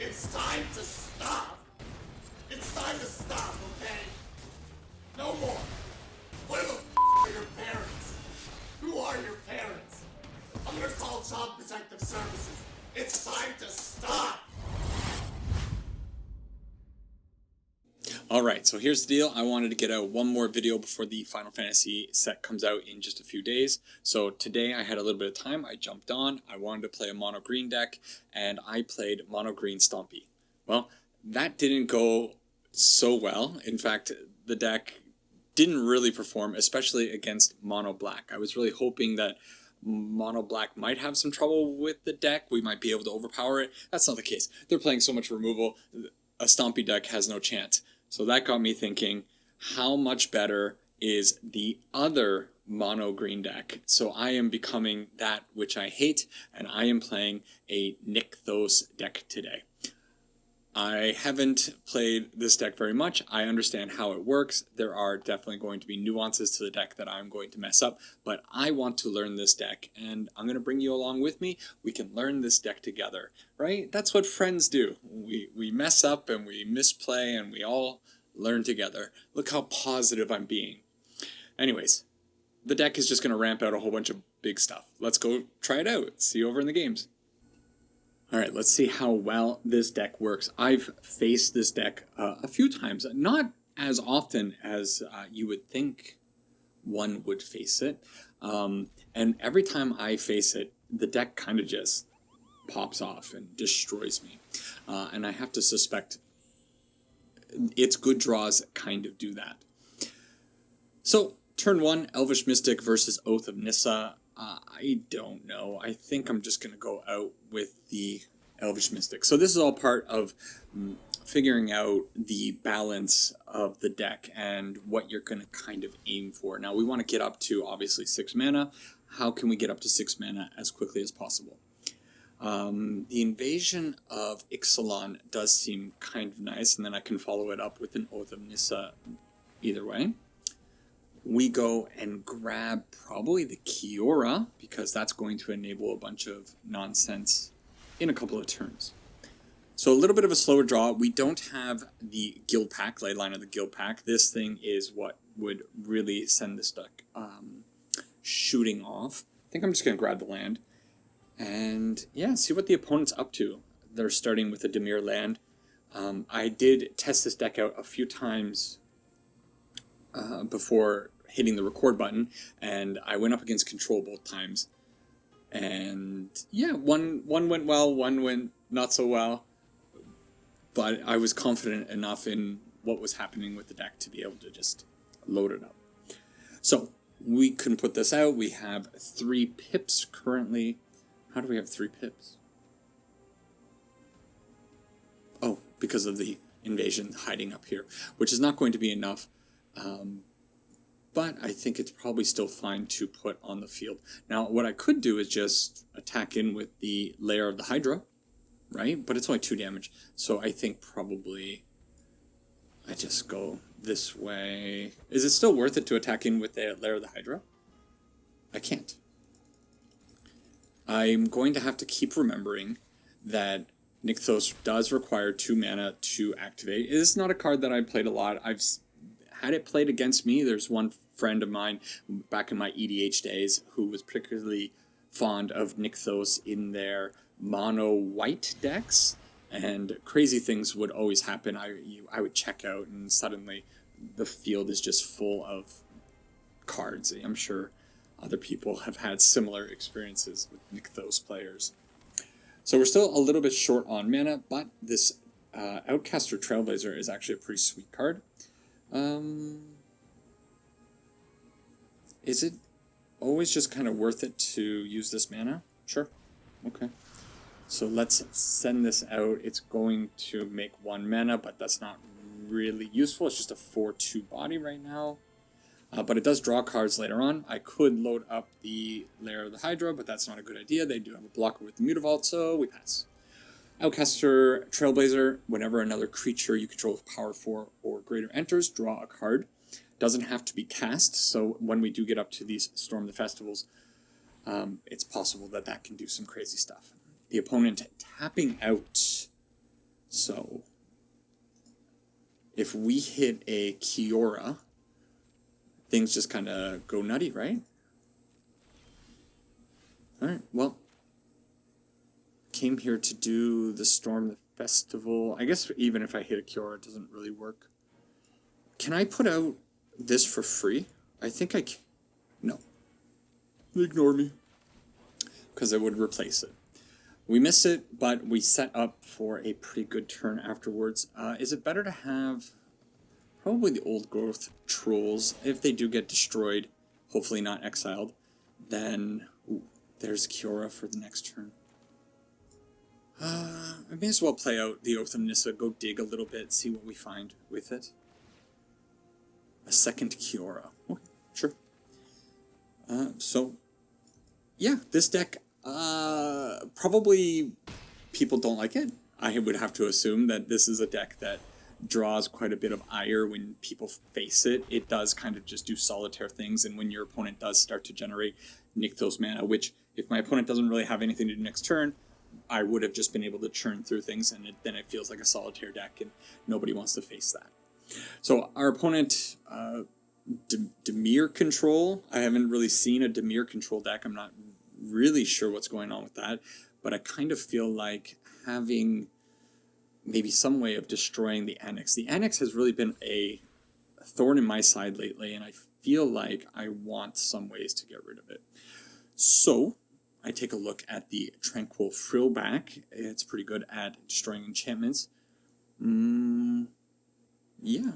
It's time to stop. It's time to stop, okay? No more. Where the are your parents? Who are your parents? I'm gonna call Child Protective Services. It's time to stop. Alright, so here's the deal. I wanted to get out one more video before the Final Fantasy set comes out in just a few days. So today I had a little bit of time. I jumped on. I wanted to play a mono green deck, and I played mono green Stompy. Well, that didn't go so well. In fact, the deck didn't really perform, especially against mono black. I was really hoping that mono black might have some trouble with the deck. We might be able to overpower it. That's not the case. They're playing so much removal. A Stompy deck has no chance. So that got me thinking, how much better is the other mono green deck? So I am becoming that which I hate, and I am playing a Nykthos deck today. I haven't played this deck very much. I understand how it works. There are definitely going to be nuances to the deck that I'm going to mess up, but I want to learn this deck, and I'm going to bring you along with me. We can learn this deck together, right? That's what friends do. We mess up and we misplay and we all learn together. Look how positive I'm being. Anyways, the deck is just going to ramp out a whole bunch of big stuff. Let's go try it out. See you over in the games. Alright, let's see how well this deck works. I've faced this deck a few times, not as often as you would think one would face it. And every time I face it, the deck kind of just pops off and destroys me. And I have to suspect its good draws kind of do that. So, turn 1, Elvish Mystic versus Oath of Nissa. I don't know. I think I'm just going to go out with the Elvish Mystic. So this is all part of figuring out the balance of the deck and what you're going to kind of aim for. Now we want to get up to obviously 6 mana. How can we get up to 6 mana as quickly as possible? The Invasion of Ixalan does seem kind of nice, and then I can follow it up with an Oath of Nissa either way. We go and grab probably the Kiora, because that's going to enable a bunch of nonsense in a couple of turns. So a little bit of a slower draw. We don't have the Guild Pack, Leyline of the Guild Pack. This thing is what would really send this deck shooting off. I think I'm just going to grab the land. And yeah, see what the opponent's up to. They're starting with a Dimir land. I did test this deck out a few times before hitting the record button, and I went up against control both times. And yeah, one went well, one went not so well. But I was confident enough in what was happening with the deck to be able to just load it up. So we can put this out. We have 3 pips currently. How do we have 3 pips? Oh, because of the invasion hiding up here, which is not going to be enough. But I think it's probably still fine to put on the field. Now, what I could do is just attack in with the Lair of the Hydra, right? But it's only 2 damage, so I think probably I just go this way. Is it still worth it to attack in with the Lair of the Hydra? I can't. I'm going to have to keep remembering that Nykthos does require 2 mana to activate. It is not a card that I played a lot. I've had it played against me. There's one friend of mine back in my EDH days who was particularly fond of Nykthos in their mono white decks, and crazy things would always happen. I would check out and suddenly the field is just full of cards. I'm sure other people have had similar experiences with Nykthos players. So we're still a little bit short on mana, but this Outcaster Trailblazer is actually a pretty sweet card. Is it always just kind of worth it to use this mana? Sure. Okay. So let's send this out. It's going to make 1 mana, but that's not really useful. It's just a 4/2 body right now. But it does draw cards later on. I could load up the Lair of the Hydra, but that's not a good idea. They do have a blocker with the Mutavault, so we pass. Outcaster Trailblazer, whenever another creature you control with power 4 or greater enters, draw a card. Doesn't have to be cast, so when we do get up to these Storm the Festivals, it's possible that that can do some crazy stuff. The opponent tapping out So if we hit a Kiora, things just kind of go nutty, right? Alright, well, came here to do the Storm the Festival. I guess even if I hit a Kiora, it doesn't really work. Can I put out this for free? I think I can. No. Ignore me. Because I would replace it. We missed it, but we set up for a pretty good turn afterwards. Is it better to have probably the old growth trolls? If they do get destroyed, hopefully not exiled, then ooh, there's Kiora for the next turn. I may as well play out the Oath of Nissa, go dig a little bit, see what we find with it. A second Kiora. Okay, sure. So, yeah, this deck, probably people don't like it. I would have to assume that this is a deck that draws quite a bit of ire when people face it. It does kind of just do solitaire things, and when your opponent does start to generate Nykthos mana, which if my opponent doesn't really have anything to do next turn, I would have just been able to churn through things, and then it feels like a solitaire deck, and nobody wants to face that. So our opponent, Dimir Control. I haven't really seen a Dimir Control deck. I'm not really sure what's going on with that, but I kind of feel like having maybe some way of destroying the Annex. The Annex has really been a thorn in my side lately, and I feel like I want some ways to get rid of it. So I take a look at the Tranquil Frillback. It's pretty good at destroying enchantments. Yeah.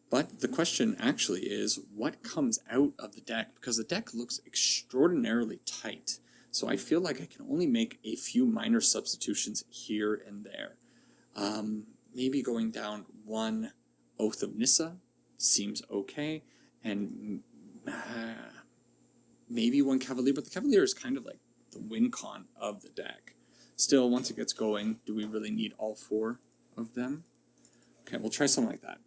But the question actually is, what comes out of the deck? Because the deck looks extraordinarily tight. So I feel like I can only make a few minor substitutions here and there. Maybe going down one Oath of Nissa seems okay. And maybe one Cavalier, but the Cavalier is kind of like the win con of the deck. Still, once it gets going, do we really need all four of them? Okay, we'll try something like that.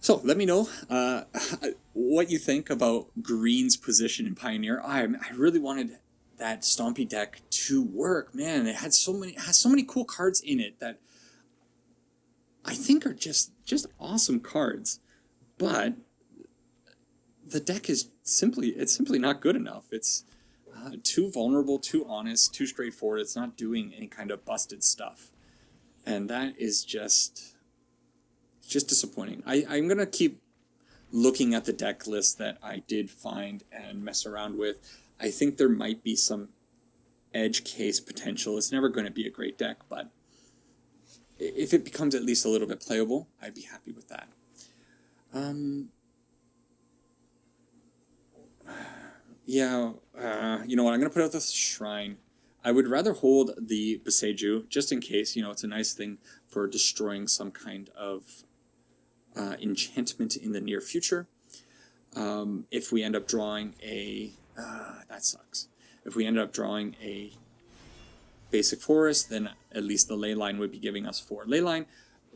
So let me know what you think about Green's position in Pioneer. I really wanted that Stompy deck to work, man. It has so many cool cards in it that I think are just awesome cards. But the deck is simply not good enough. It's too vulnerable, too honest, too straightforward. It's not doing any kind of busted stuff, and that is just disappointing. I'm going to keep looking at the deck list that I did find and mess around with. I think there might be some edge case potential. It's never going to be a great deck, but if it becomes at least a little bit playable, I'd be happy with that. Yeah, you know what? I'm going to put out the Shrine. I would rather hold the Beseju, just in case. You know, it's a nice thing for destroying some kind of enchantment in the near future. If we end up drawing a... that sucks. If we end up drawing a basic forest, then at least the Leyline would be giving us 4. Leyline,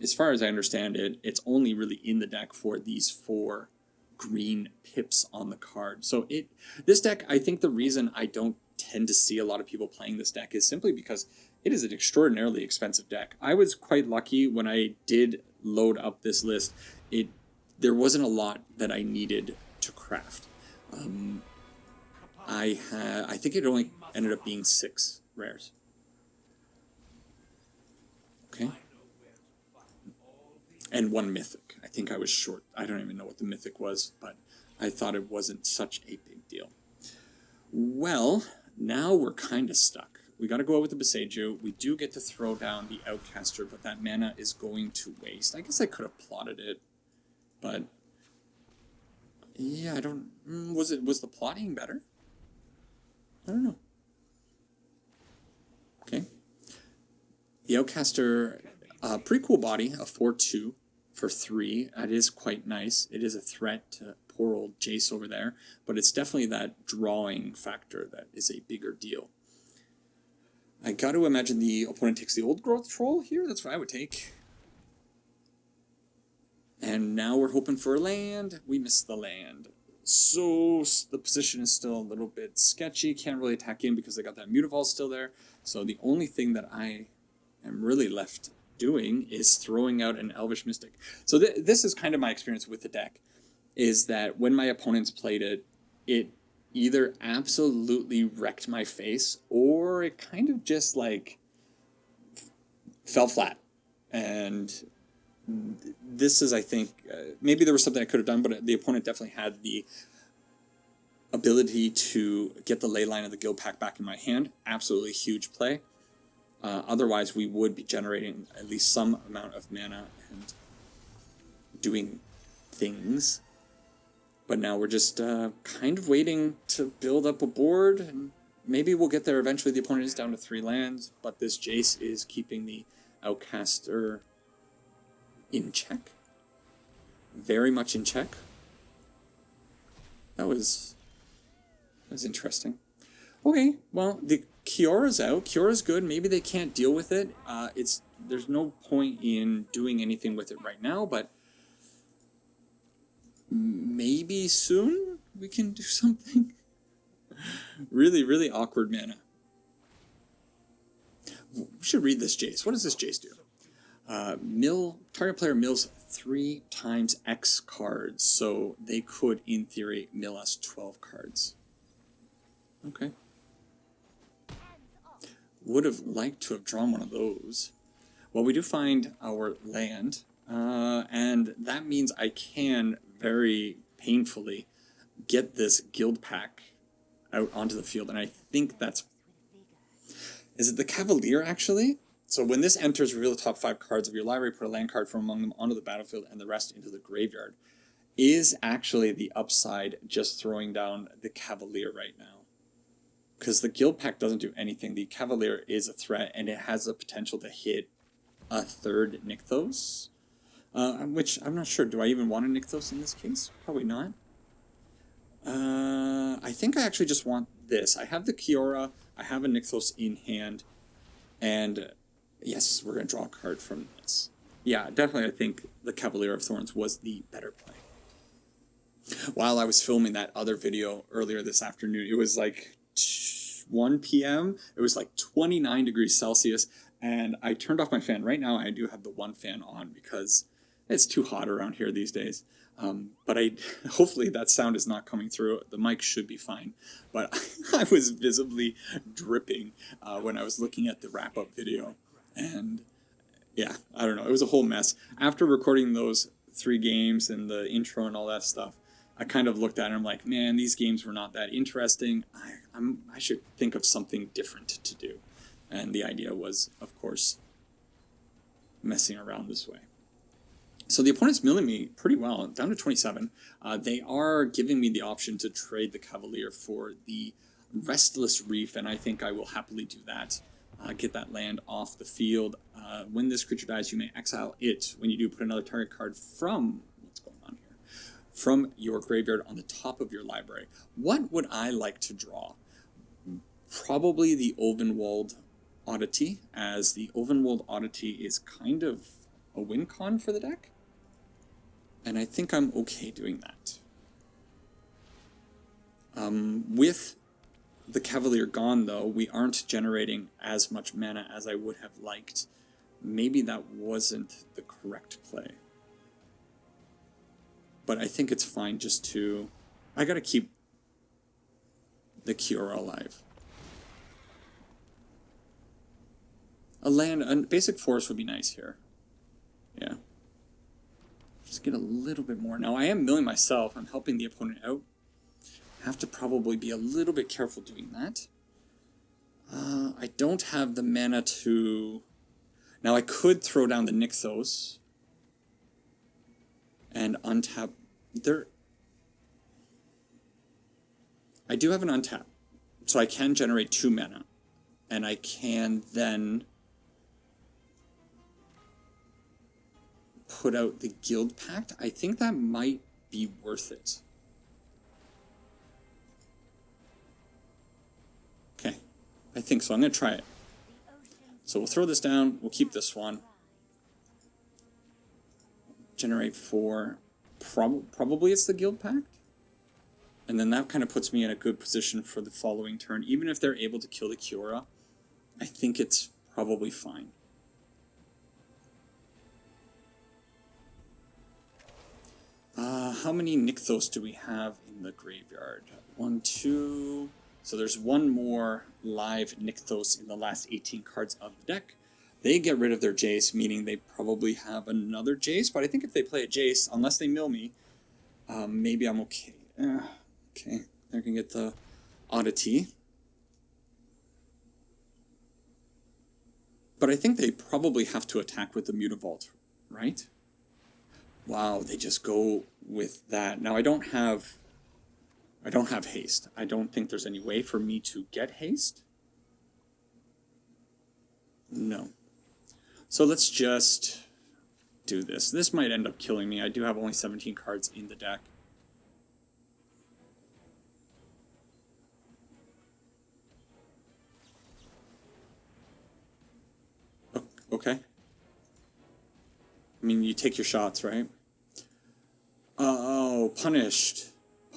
as far as I understand it, it's only really in the deck for these 4 green pips on the card. So this deck, I think the reason I don't tend to see a lot of people playing this deck is simply because it is an extraordinarily expensive deck. I was quite lucky when I did load up this list. There wasn't a lot that I needed to craft. I think it only ended up being 6 rares. Okay. And 1 mythic. I think I was short. I don't even know what the mythic was, but I thought it wasn't such a big deal. Well, now we're kind of stuck. We got to go out with the Beseju. We do get to throw down the Outcaster, but that mana is going to waste. I guess I could have plotted it, but yeah, I don't... Was the plotting better? I don't know. Okay. The Outcaster, pretty cool body, a 4/2 for 3. That is quite nice. It is a threat to poor old Jace over there, but it's definitely that drawing factor that is a bigger deal. I got to imagine the opponent takes the old growth troll here. That's what I would take. And now we're hoping for a land. We missed the land. So the position is still a little bit sketchy. Can't really attack in because they got that Mutavault still there. So the only thing that I am really left doing is throwing out an Elvish Mystic. So this is kind of my experience with the deck, is that when my opponents played it, it either absolutely wrecked my face or it kind of just like fell flat. And this is, I think, maybe there was something I could have done, but the opponent definitely had the ability to get the ley line of the guild pack back in my hand. Absolutely huge play. Otherwise, we would be generating at least some amount of mana and doing things. But now we're just kind of waiting to build up a board, and maybe we'll get there eventually. The opponent is down to 3 lands, but this Jace is keeping the Outcaster in check. Very much in check. That was interesting. Okay, well, the Kiora's out. Kiora's good. Maybe they can't deal with it. There's no point in doing anything with it right now, but maybe soon we can do something. Really, really awkward mana. We should read this Jace. What does this Jace do? Target player mills 3 times X cards, so they could, in theory, mill us 12 cards. Okay. Would have liked to have drawn one of those. Well, we do find our land, and that means I can very painfully get this guild pack out onto the field, and I think that's... Is it the Cavalier, actually? So when this enters, reveal the top 5 cards of your library, put a land card from among them onto the battlefield, and the rest into the graveyard. Is actually the upside just throwing down the Cavalier right now. Because the guild pack doesn't do anything. The Cavalier is a threat, and it has the potential to hit a 3rd Nykthos. Which, I'm not sure. Do I even want a Nykthos in this case? Probably not. I think I actually just want this. I have the Kiora, I have a Nykthos in hand, and yes, we're going to draw a card from this. Yeah, definitely I think the Cavalier of Thorns was the better play. While I was filming that other video earlier this afternoon, it was like 1 p.m. It was like 29 degrees Celsius, and I turned off my fan. Right now I do have the one fan on because it's too hot around here these days. But hopefully that sound is not coming through. The mic should be fine. But I was visibly dripping when I was looking at the wrap-up video. And yeah, I don't know. It was a whole mess. After recording those 3 games and the intro and all that stuff, I kind of looked at it and I'm like, man, these games were not that interesting. I should think of something different to do. And the idea was, of course, messing around this way. So the opponent's milling me pretty well, down to 27. They are giving me the option to trade the Cavalier for the Restless Reef, and I think I will happily do that. Get that land off the field. When this creature dies, you may exile it. When you do, put another target card from... What's going on here? From your graveyard on the top of your library. What would I like to draw? Probably the Ovenwald Oddity, as the Ovenwald Oddity is kind of a win con for the deck. And I think I'm okay doing that. With the Cavalier gone, though, we aren't generating as much mana as I would have liked. Maybe that wasn't the correct play. But I think it's fine just to... I gotta keep the Kiora alive. A basic forest would be nice here. Yeah. Just get a little bit more. Now, I am milling myself. I'm helping the opponent out. I have to probably be a little bit careful doing that. I don't have the mana to... Now, I could throw down the Nykthos and untap... I do have an untap, so I can generate 2 mana. And I can then put out the Guild Pact. I think that might be worth it. Okay, I think so. I'm going to try it. So we'll throw this down. We'll keep this one. Generate 4. Probably it's the Guild Pact. And then that kind of puts me in a good position for the following turn. Even if they're able to kill the Kiora, I think it's probably fine. How many Nykthos do we have in the graveyard? 1, 2... So there's one more live Nykthos in the last 18 cards of the deck. They get rid of their Jace, meaning they probably have another Jace, but I think if they play a Jace, unless they mill me, maybe I'm okay. Okay, they're going to get the Oddity. But I think they probably have to attack with the Mutavault, right? Wow, they just go with that. Now I don't have haste. I don't think there's any way for me to get haste. No. So let's just do this. This might end up killing me. I do have only 17 cards in the deck. Okay. I mean, you take your shots, right? Oh, punished.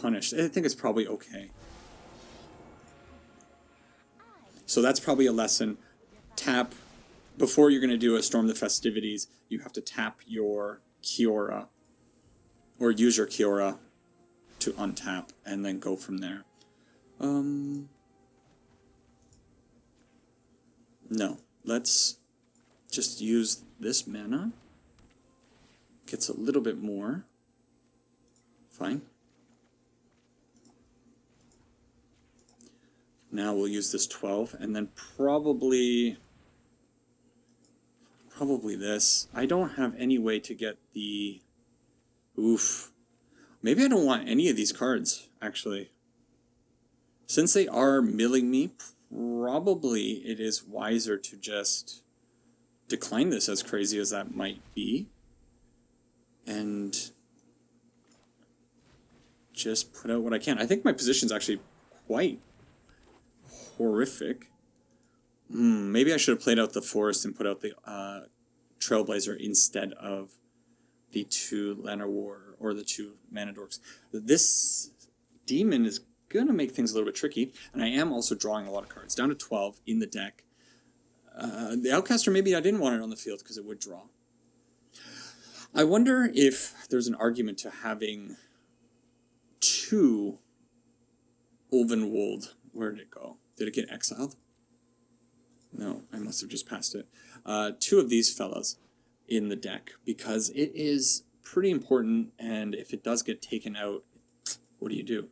Punished. I think it's probably okay. So that's probably a lesson. Tap. Before you're going to do a Storm the Festivities, you have to tap your Kiora. Or use your Kiora to untap and then go from there. No. Let's just use this mana. Gets a little bit more. Fine. Now we'll use this 12, and then probably this. I don't have any way to get the... Oof. Maybe I don't want any of these cards, actually. Since they are milling me, probably it is wiser to just decline this, as crazy as that might be. And just put out what I can. I think my position's actually quite horrific. Maybe I should have played out the Forest and put out the Trailblazer instead of the 2 Llanowar or the 2 Mana Dorks. This Demon is going to make things a little bit tricky, and I am also drawing a lot of cards. Down to 12 in the deck. The Outcaster, maybe I didn't want it on the field because it would draw. I wonder if there's an argument to having 2 Ulvenwold. Where did it go? Did it get exiled? No, I must have just passed it. 2 of these fellas in the deck, because it is pretty important, and if it does get taken out, what do you do?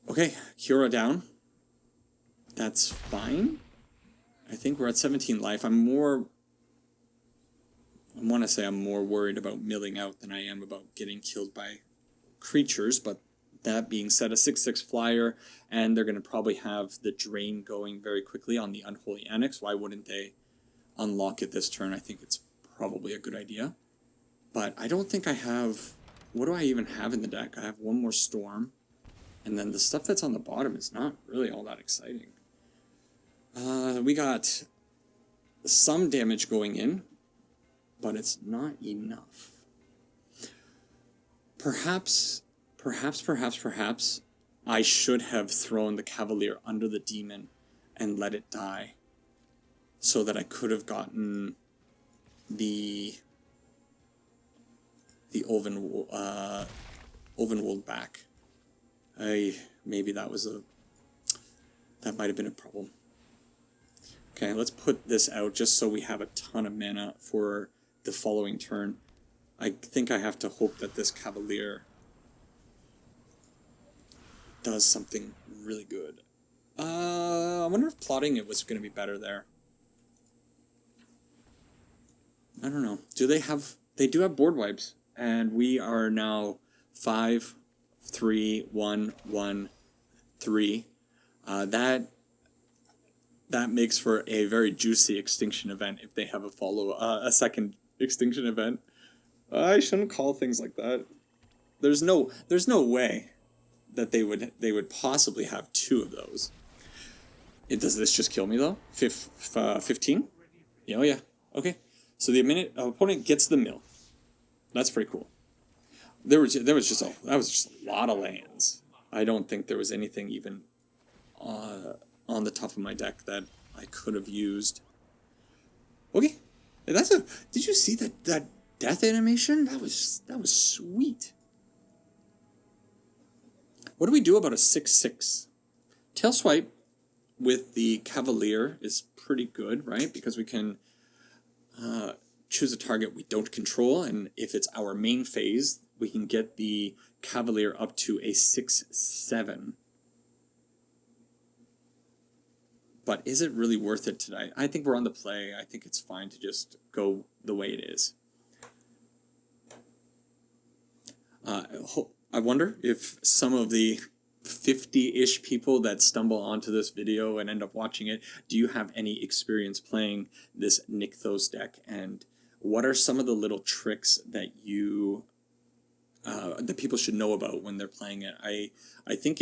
Okay, Kiora down. That's fine. I think we're at 17 life. I want to say I'm more worried about milling out than I am about getting killed by creatures, but that being said, a 6/6 flyer, and they're going to probably have the drain going very quickly on the Unholy Annex. Why wouldn't they unlock it this turn? I think it's probably a good idea. But I don't think I have... What do I even have in the deck? I have one more Storm, and then the stuff that's on the bottom is not really all that exciting. We got some damage going in, but it's not enough. Perhaps I should have thrown the Cavalier under the Demon and let it die, so that I could have gotten the Ulvenwold back. Maybe that might have been a problem. Okay, let's put this out just so we have a ton of mana for the following turn. I think I have to hope that this Cavalier does something really good. I wonder if plotting it was going to be better there. I don't know. They do have board wipes, and we are now 5, 3, 1, 1, 3. That makes for a very juicy extinction event if they have a second extinction event. I shouldn't call things like that. There's no way that they would possibly have 2 of those. Does this just kill me though? 15? Yeah, oh yeah. Okay. So the opponent gets the mill. That's pretty cool. That was just a lot of lands. I don't think there was anything even on the top of my deck that I could have used. Okay, Did you see that death animation? That was sweet. What do we do about a 6/6? Tail swipe with the Cavalier is pretty good, right? Because we can choose a target we don't control, and if it's our main phase, we can get the Cavalier up to a 6/7. But is it really worth it today? I think we're on the play. I think it's fine to just go the way it is. I wonder if some of the 50-ish people that stumble onto this video and end up watching it, do you have any experience playing this Nykthos deck? And what are some of the little tricks that you that people should know about when they're playing it? I think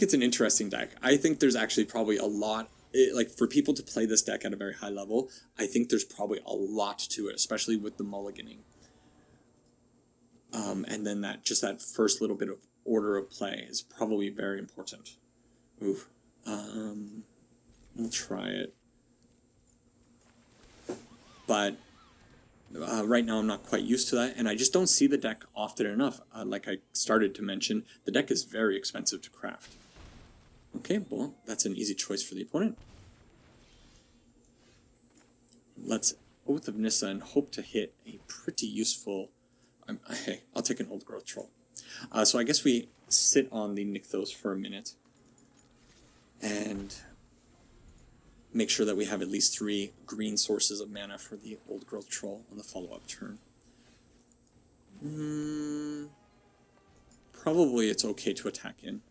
it's an interesting deck. I think there's actually probably a lot, like for people to play this deck at a very high level, I think there's probably a lot to it, especially with the mulliganing. And then that first little bit of order of play is probably very important. Ooh, we'll try it. But right now I'm not quite used to that, and I just don't see the deck often enough. Like I started to mention, the deck is very expensive to craft. Okay, well, that's an easy choice for the opponent. Let's Oath of Nissa and hope to hit a pretty useful... hey, I'll take an Old Growth Troll. So I guess we sit on the Nykthos for a minute and make sure that we have at least 3 green sources of mana for the Old Growth Troll on the follow-up turn. Probably it's okay to attack in.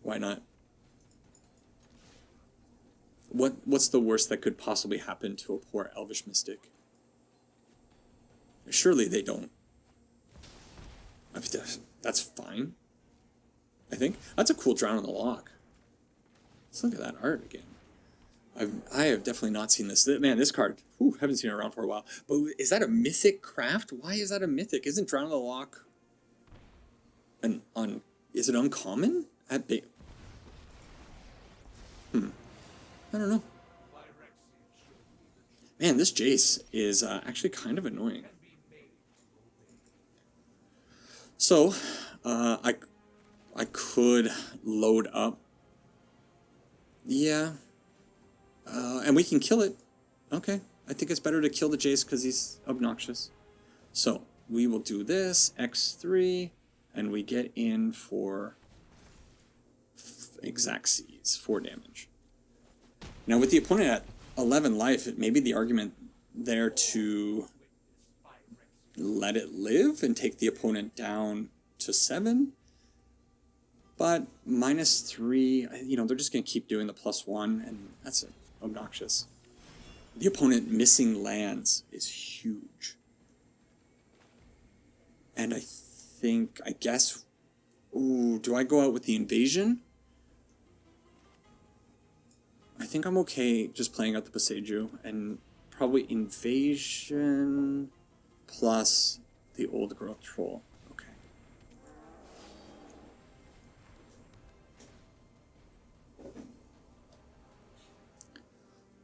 Why not? What's the worst that could possibly happen to a poor Elvish Mystic? Surely they don't. I mean, that's fine. I think that's a cool Drown on the Lock. Let's look at that art again. I have definitely not seen this. Man, this card, haven't seen it around for a while. But is that a mythic craft? Why is that a mythic? Isn't Drown on the Lock is it uncommon? I don't know. Man, this Jace is actually kind of annoying. So, I could load up. Yeah. And we can kill it. Okay. I think it's better to kill the Jace because he's obnoxious. So, we will do this, X3, and we get in for Exact Seize, 4 damage. Now, with the opponent at 11 life, it may be the argument there to let it live and take the opponent down to 7. But -3, they're just going to keep doing the +1, and that's obnoxious. The opponent missing lands is huge. And I guess, do I go out with the invasion? I think I'm okay just playing out the Boseiju, and probably invasion plus the Old Growth Troll. Okay.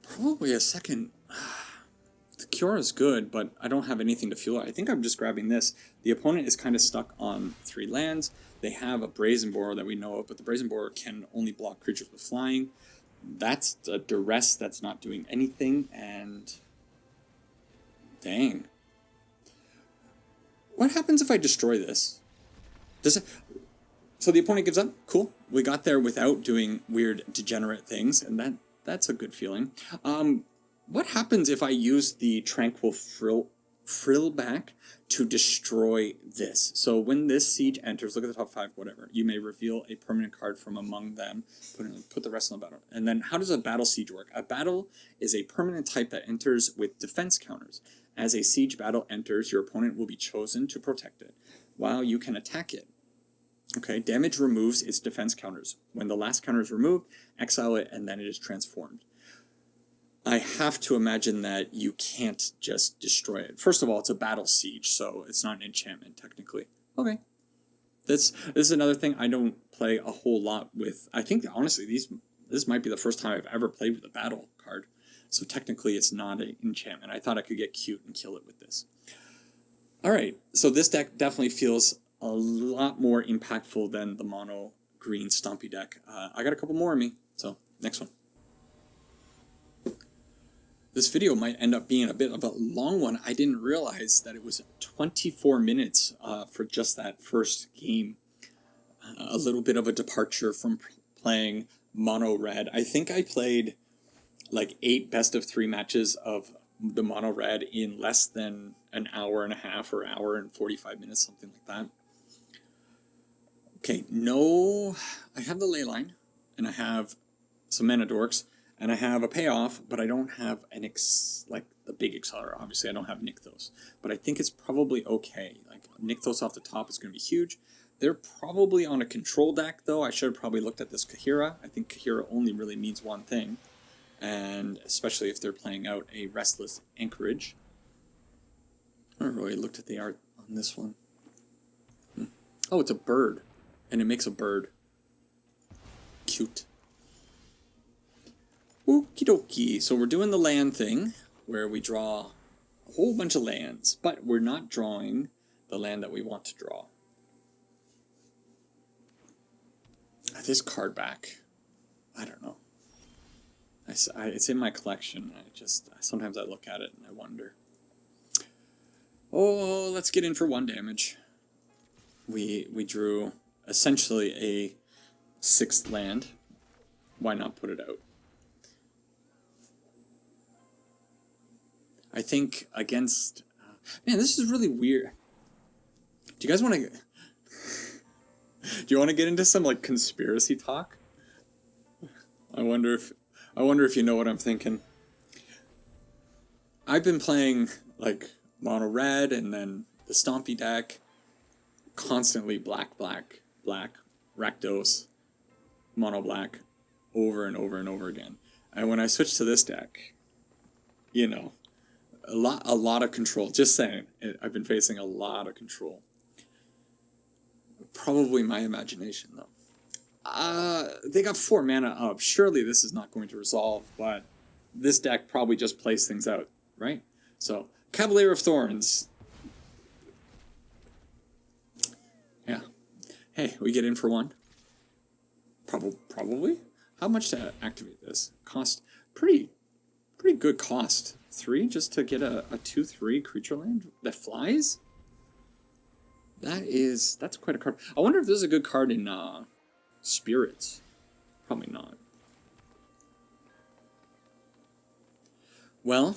Probably a second. The Cure is good, but I don't have anything to fuel it. I think I'm just grabbing this. The opponent is kind of stuck on 3 lands. They have a Brazen Borer that we know of, but the Brazen Borer can only block creatures with flying. That's a duress that's not doing anything, and dang. What happens if I destroy this? So the opponent gives up? Cool. We got there without doing weird degenerate things, and that's a good feeling. What happens if I use the Tranquil Frill back to destroy this? So when this siege enters, look at the top 5, whatever. You may reveal a permanent card from among them. Put the rest on the battle. And then how does a battle siege work? A battle is a permanent type that enters with defense counters. As a siege battle enters, your opponent will be chosen to protect it, while you can attack it. Okay, damage removes its defense counters. When the last counter is removed, exile it, and then it is transformed. I have to imagine that you can't just destroy it. First of all, it's a battle siege, so it's not an enchantment technically. Okay. This is another thing I don't play a whole lot with. I think honestly this might be the first time I've ever played with a battle card. So technically it's not an enchantment. I thought I could get cute and kill it with this. Alright, so this deck definitely feels a lot more impactful than the mono green Stompy deck. I got a couple more in me, so next one. This video might end up being a bit of a long one. I didn't realize that it was 24 minutes for just that first game. A little bit of a departure from playing mono red. I think I played like 8 best-of-3 matches of the mono red in less than an hour and a half or hour and 45 minutes, something like that. Okay, no, I have the ley line, and I have some mana dorks, and I have a payoff, but I don't have an like the big accelerator. Obviously, I don't have Nykthos, but I think it's probably okay. Like Nykthos off the top is going to be huge. They're probably on a control deck, though. I should have probably looked at this Kahira. I think Kahira only really means one thing, and especially if they're playing out a Restless Anchorage. I haven't really looked at the art on this one. Oh, it's a bird, and it makes a bird. Cute. Okie dokie. So we're doing the land thing, where we draw a whole bunch of lands, but we're not drawing the land that we want to draw. This card back, I don't know. It's in my collection. Sometimes I look at it and I wonder. Oh, let's get in for 1 damage. We drew essentially a 6th land. Why not put it out? I think against... man, this is really weird. Do you guys want to... do you want to get into some like conspiracy talk? I wonder if you know what I'm thinking. I've been playing like mono red and then the Stompy deck, constantly black, Rakdos, mono black, over and over and over again. And when I switched to this deck, you know, a lot of control. Just saying, I've been facing a lot of control. Probably my imagination, though. They got 4 mana up. Surely this is not going to resolve, but this deck probably just plays things out, right? So, Cavalier of Thorns. Yeah. Hey, we get in for 1. Probably. How much to activate this? Cost pretty good cost. 3 just to get a 2/3 creature land that flies? That's quite a card. I wonder if this is a good card in Spirits. Probably not. Well,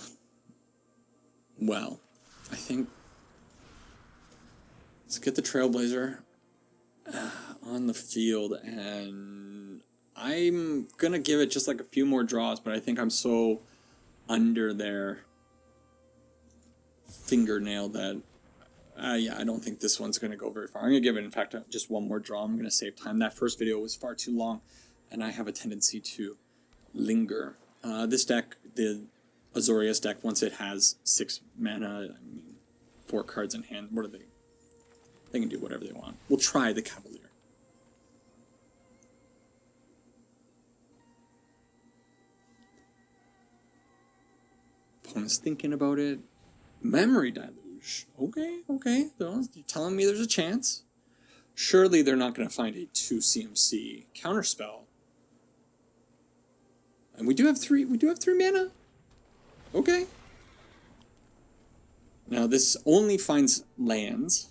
I think let's get the Trailblazer on the field, and I'm gonna give it just like a few more draws, but I think I'm so under their fingernail that yeah, I don't think this one's going to go very far. I'm going to give it, in fact, just 1 more draw. I'm going to save time. That first video was far too long, and I have a tendency to linger. This deck, the Azorius deck, once it has 6 mana, I mean, 4 cards in hand, what are they? They can do whatever they want. We'll try the Cavalier. Opponent's thinking about it. Memory Deluge. Okay. You're telling me there's a chance. Surely they're not going to find a 2 CMC counterspell. And we do have 3 mana. Okay. Now this only finds lands,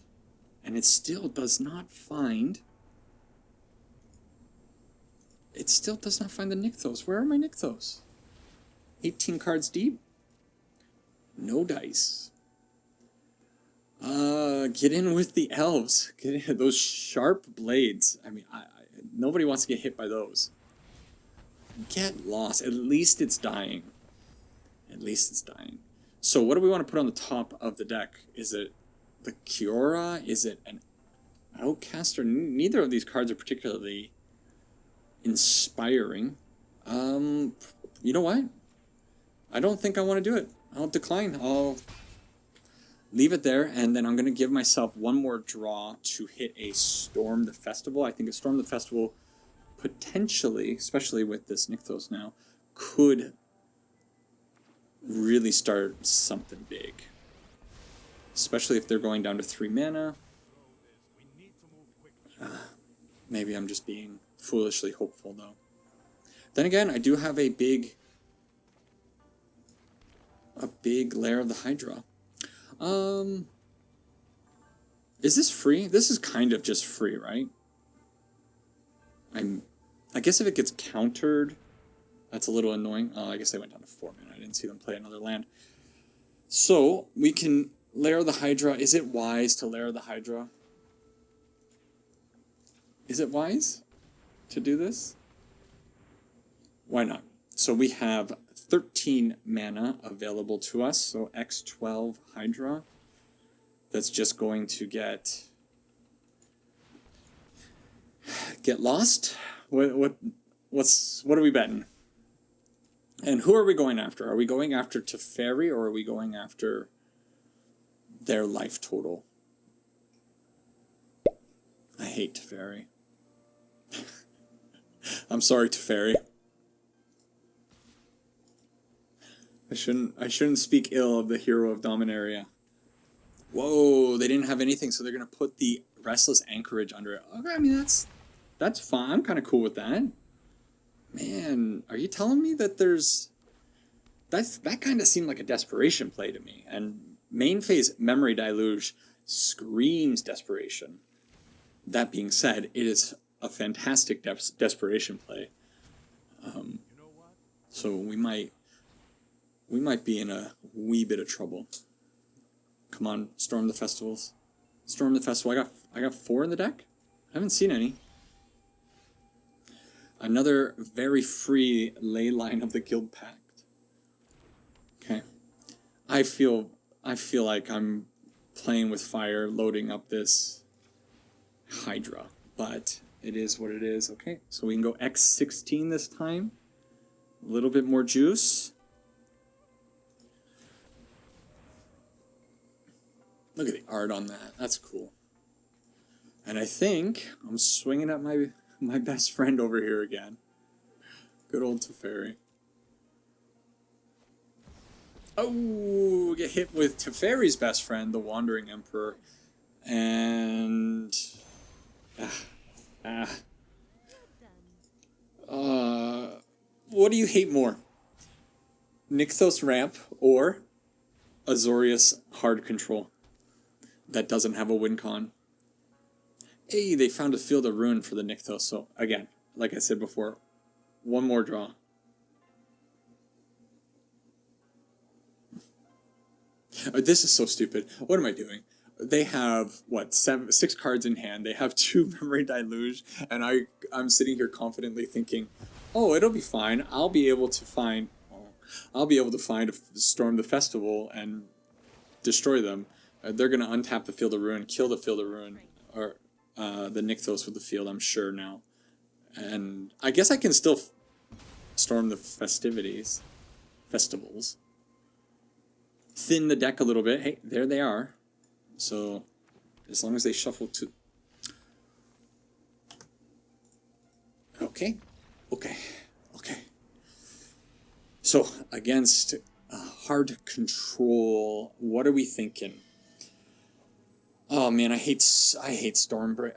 and it still does not find... It still does not find the Nykthos. Where are my Nykthos? 18 cards deep. No dice. Get in with the elves. Get in those sharp blades. I mean, nobody wants to get hit by those. Get lost. At least it's dying. At least it's dying. So what do we want to put on the top of the deck? Is it the Kiora? Is it an Outcaster? Neither of these cards are particularly inspiring. You know what? I don't think I want to do it. I'll decline. I'll leave it there, and then I'm going to give myself one more draw to hit a Storm the Festival. I think a Storm the Festival potentially, especially with this Nykthos now, could really start something big. Especially if they're going down to 3 mana. Maybe I'm just being foolishly hopeful, though. Then again, I do have a big Lair of the Hydra. Is this free? This is kind of just free, right? I guess if it gets countered, that's a little annoying. Oh, I guess they went down to 4 mana. I didn't see them play another land. So, we can Lair of the Hydra. Is it wise to Lair of the Hydra? Is it wise to do this? Why not? So we have 13 mana available to us. So X12 Hydra. That's just going to get lost. What are we betting? And who are we going after? Are we going after Teferi, or are we going after their life total? I hate Teferi. I'm sorry, Teferi. I shouldn't speak ill of the hero of Dominaria. Whoa, they didn't have anything, so they're gonna put the Restless Anchorage under it. Okay, I mean that's fine. I'm kind of cool with that. Man, are you telling me that that kind of seemed like a desperation play to me? And main phase Memory Deluge screams desperation. That being said, it is a fantastic desperation play. So we might be in a wee bit of trouble. Come on, Storm the Festivals. Storm the Festival. I got 4 in the deck? I haven't seen any. Another very free ley line of the Guild Pact. Okay. I feel like I'm playing with fire, loading up this Hydra, but it is what it is. Okay, so we can go X16 this time. A little bit more juice. Look at the art on that. That's cool. And I think I'm swinging at my best friend over here again. Good old Teferi. Oh, get hit with Teferi's best friend, the Wandering Emperor. And... what do you hate more? Nykthos Ramp or Azorius Hard Control that doesn't have a win con? Hey, they found a Field of Ruin for the Nykthos. So again, like I said before, one more draw. Oh, this is so stupid. What am I doing? They have, what, 6 cards in hand. They have 2 Memory Deluge, and I'm sitting here confidently thinking, oh, it'll be fine. I'll be able to find a Storm the Festival and destroy them. They're going to untap the Field of Ruin, kill the Field of Ruin, or the Nykthos with the field, I'm sure now. And I guess I can still storm the festivals. Thin the deck a little bit. Hey, there they are. So, as long as they shuffle to... Okay. So, against hard control, what are we thinking? Oh man, I hate Stonebrain.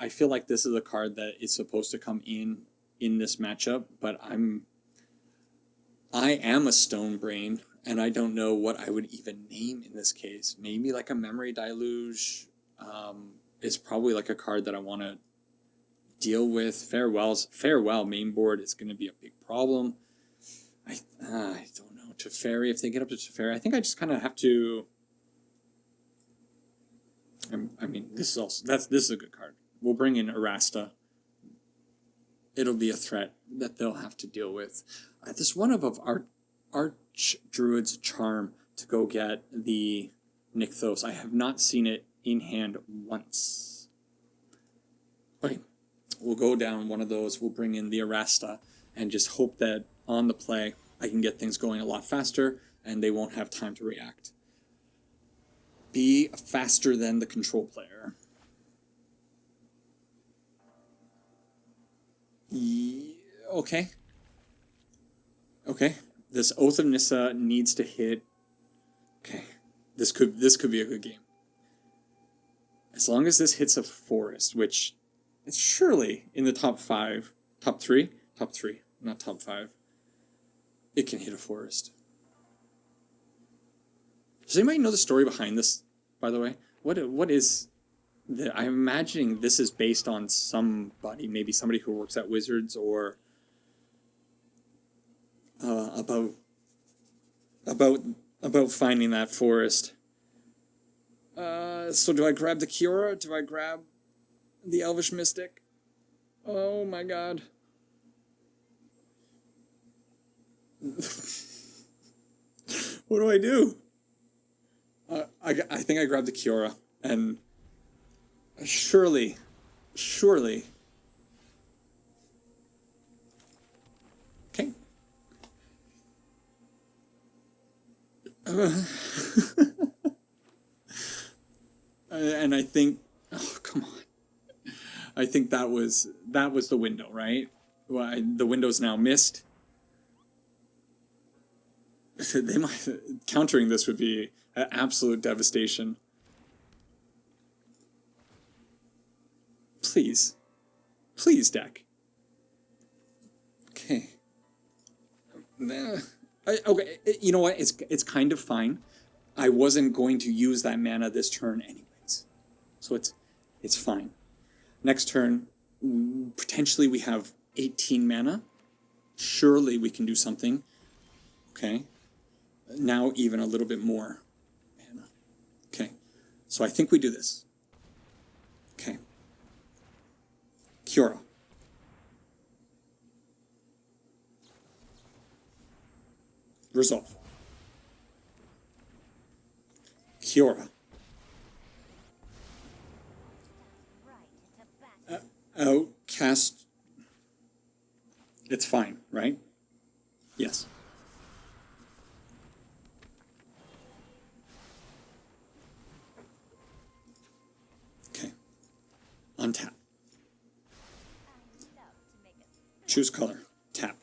I feel like this is a card that is supposed to come in this matchup, but I am a Stonebrain, and I don't know what I would even name in this case. Maybe like a Memory Deluge is probably like a card that I want to deal with. Farewell main board is going to be a big problem. I don't know. Teferi, if they get up to Teferi, I think I just kind of have to... I mean, this is a good card. We'll bring in Erasta. It'll be a threat that they'll have to deal with. This one of our Archdruid's Charm to go get the Nykthos. I have not seen it in hand once. Okay, we'll go down one of those. We'll bring in the Erasta and just hope that on the play I can get things going a lot faster, and they won't have time to react. Be faster than the control player. Okay. Okay. This Oath of Nissa needs to hit. Okay. This could be a good game. As long as this hits a forest, which it's surely in the top 5, top 3, not top 5. It can hit a forest. Does anybody know the story behind this, by the way? What is I'm imagining this is based on somebody, maybe somebody who works at Wizards, or about finding that forest. So do I grab the Kiora? Do I grab the Elvish Mystic? Oh my god. What do I do? I think I grabbed the Kiora, and surely. Okay. And I think, oh come on, I think that was the window, right? Well, the window's now missed. They might countering this would be an absolute devastation. Please, deck. Okay. Okay, you know what? It's kind of fine. I wasn't going to use that mana this turn anyways, so it's fine. Next turn, potentially we have 18 mana. Surely we can do something. Okay. Now even a little bit more mana. Okay. So I think we do this. Okay. Kiora. Resolve. Kiora. Cast. It's fine, right? Yes. Okay. Untap. Choose color. Tap.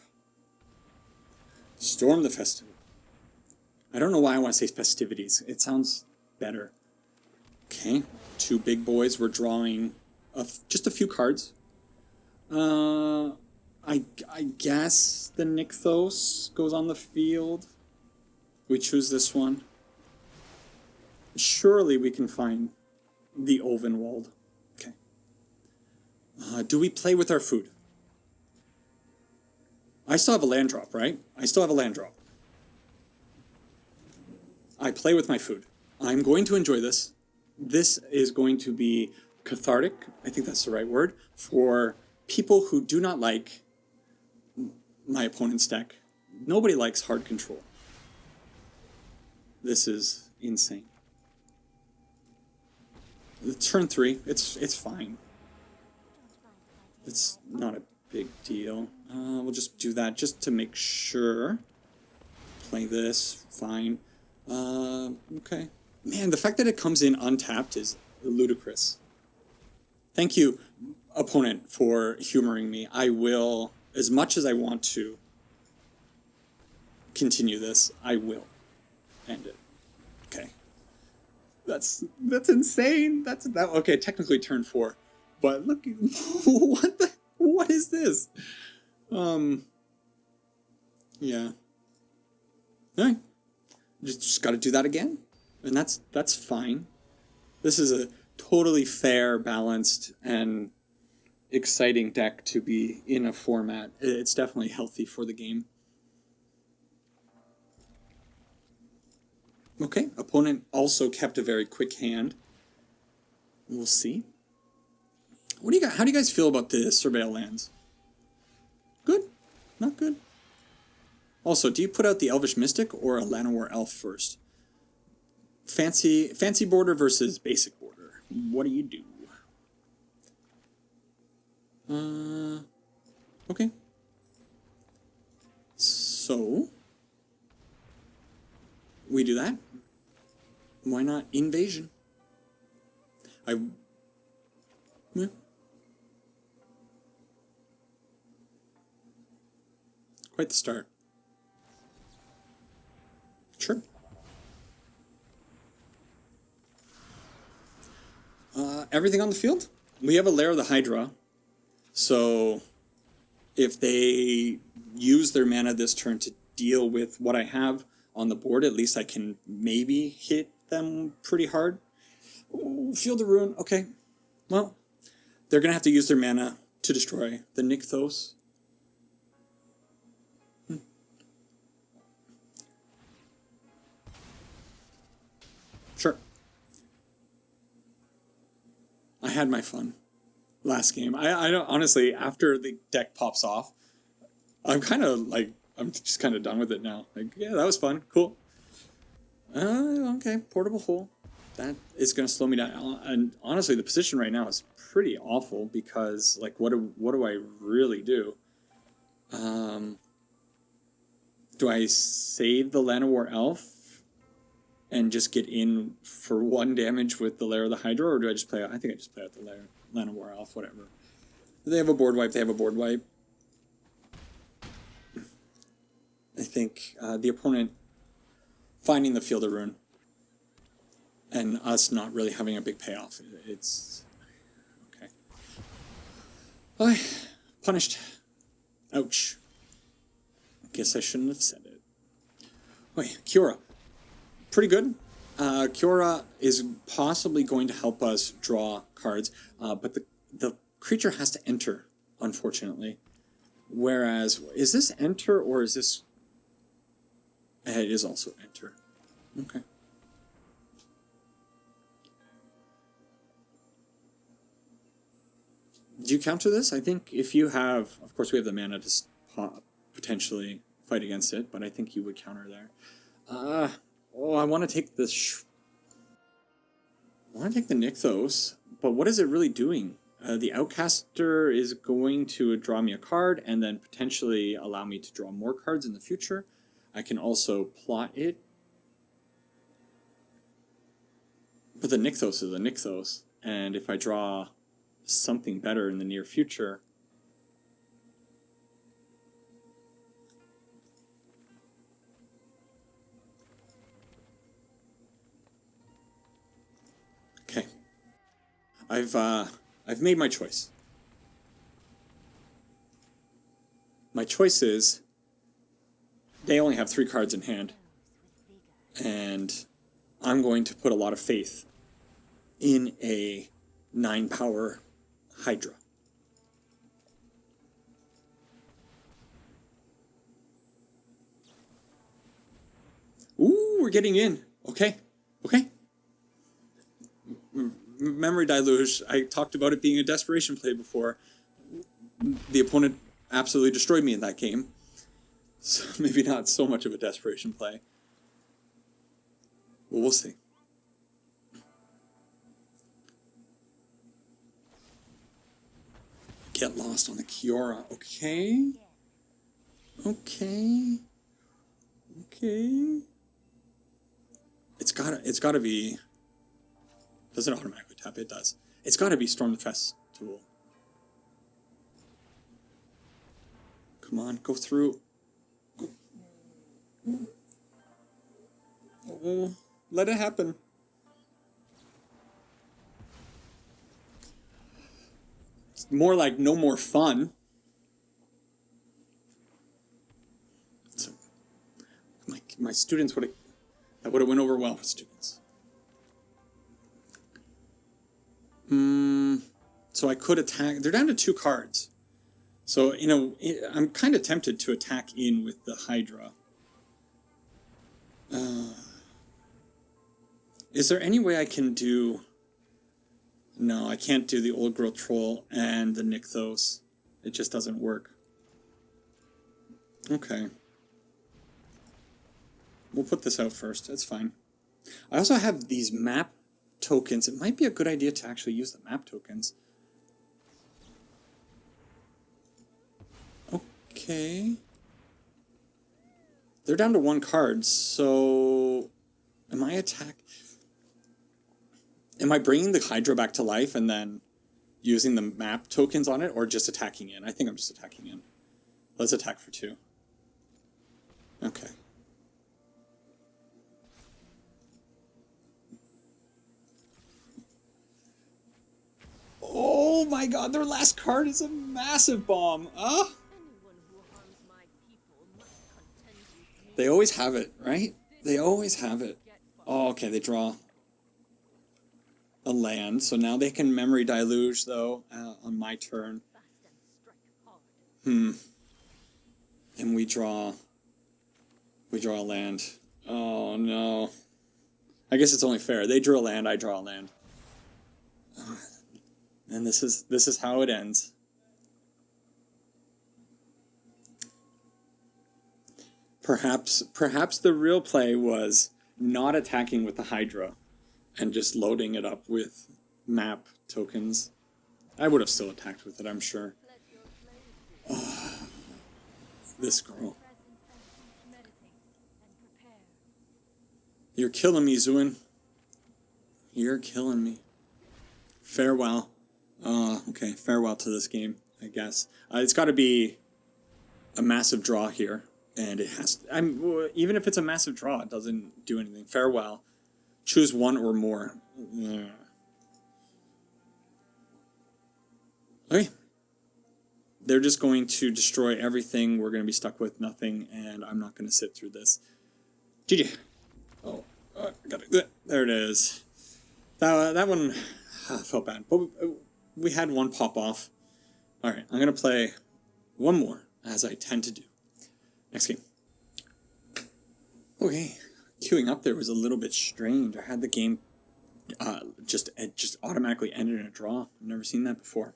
Storm the festivity. I don't know why I want to say festivities. It sounds better. Okay. 2 big boys. We're drawing just a few cards. I guess the Nykthos goes on the field. We choose this one. Surely we can find the Ovenwald. Okay. Do we play with our food? I still have a land drop, right? I still have a land drop. I play with my food. I'm going to enjoy this. This is going to be cathartic, I think that's the right word, for people who do not like my opponent's deck. Nobody likes hard control. This is insane. Turn 3, it's fine. It's not a big deal. We'll just do that just to make sure. Play this, fine. Okay. Man, the fact that it comes in untapped is ludicrous. Thank you, opponent, for humoring me. I will, as much as I want to continue this, I will end it. Okay. That's insane. Okay, technically turn 4. But look, what is this? Yeah. Alright. Just gotta do that again. And that's fine. This is a totally fair, balanced, and exciting deck to be in a format. It's definitely healthy for the game. Okay, opponent also kept a very quick hand. We'll see. What do you got? How do you guys feel about the Surveil lands? Good? Not good? Also, do you put out the Elvish Mystic or a Llanowar Elf first? Fancy border versus basic border. What do you do? Okay. So, Why not invasion? Yeah. Quite the start. Sure. Everything on the field? We have a Lair of the Hydra. So if they use their mana this turn to deal with what I have on the board, at least I can maybe hit them pretty hard. Ooh, Field of Ruin. Okay. Well, they're going to have to use their mana to destroy the Nykthos. Sure. I had my fun last game. I don't, honestly, after the deck pops off, I'm just kind of done with it now. Like, yeah, that was fun. Cool. Okay, Portable Hole. That is going to slow me down. And honestly, the position right now is pretty awful because, like, what do I really do? Do I save the Llanowar Elf and just get in for 1 damage with the Lair of the Hydra, or do I just play? I think I just play out the Llanowar Elf, whatever. They have a board wipe. They have a board wipe. I think the opponent finding the Field of Ruin and us not really having a big payoff. It's okay. Okay, punished. Ouch. Guess I shouldn't have said it. Wait, Kiora. Pretty good. Kiora is possibly going to help us draw cards, but the creature has to enter, unfortunately. Whereas, is this enter or is this... It is also enter. Okay. Do you counter this? I think if you have... Of course, we have the mana to potentially fight against it, but I think you would counter there. Oh, I want to take this... I want to take the Nykthos, but what is it really doing? The Outcaster is going to draw me a card and then potentially allow me to draw more cards in the future. I can also plot it. But the Nykthos is a Nykthos, and if I draw something better in the near future... Okay. I've made my choice. My choice is they only have 3 cards in hand, and I'm going to put a lot of faith in a 9-power Hydra. Ooh, we're getting in. Okay. Okay. Memory Deluge. I talked about it being a desperation play before. The opponent absolutely destroyed me in that game. So maybe not so much of a desperation play. Well, we'll see. Get lost on the Kiora. Okay. Okay. Okay. It's gotta be... Does it automatically tap? It does. It's gotta be Storm the Festival. Come on, go through. Oh, let it happen. It's more like no more fun. So, my students would have went over well with students. So I could attack. They're down to 2 cards. So, you know, I'm kind of tempted to attack in with the Hydra. Is there any way I can do... No, I can't do the Old Growth Troll and the Nykthos. It just doesn't work. Okay. We'll put this out first. That's fine. I also have these map tokens. It might be a good idea to actually use the map tokens. Okay. They're down to 1 card, so... Am I attack... Am I bringing the Hydra back to life and then using the map tokens on it, or just attacking in? I think I'm just attacking in. Let's attack for 2. Okay. Oh my god, their last card is a massive bomb. They always have it, right? They always have it. Oh, okay, they draw a land, so now they can memory deluge, though, on my turn. And we draw a land. Oh, no. I guess it's only fair. They drew a land, I draw a land. And this is how it ends. Perhaps the real play was not attacking with the Hydra and just loading it up with map tokens. I would have still attacked with it, I'm sure. Oh, this girl. You're killing me, Zuin. You're killing me. Farewell. Okay, farewell to this game, I guess. It's got to be a massive draw here. And it has to, even if it's a massive draw, it doesn't do anything. Farewell. Choose one or more. Okay. They're just going to destroy everything. We're going to be stuck with nothing, and I'm not going to sit through this. GG. Oh, got it. There it is. That one felt bad. But we had one pop off. All right, I'm going to play one more, as I tend to do. Next game. Okay, queuing up there was a little bit strange. I had the game just automatically ended in a draw. I've never seen that before.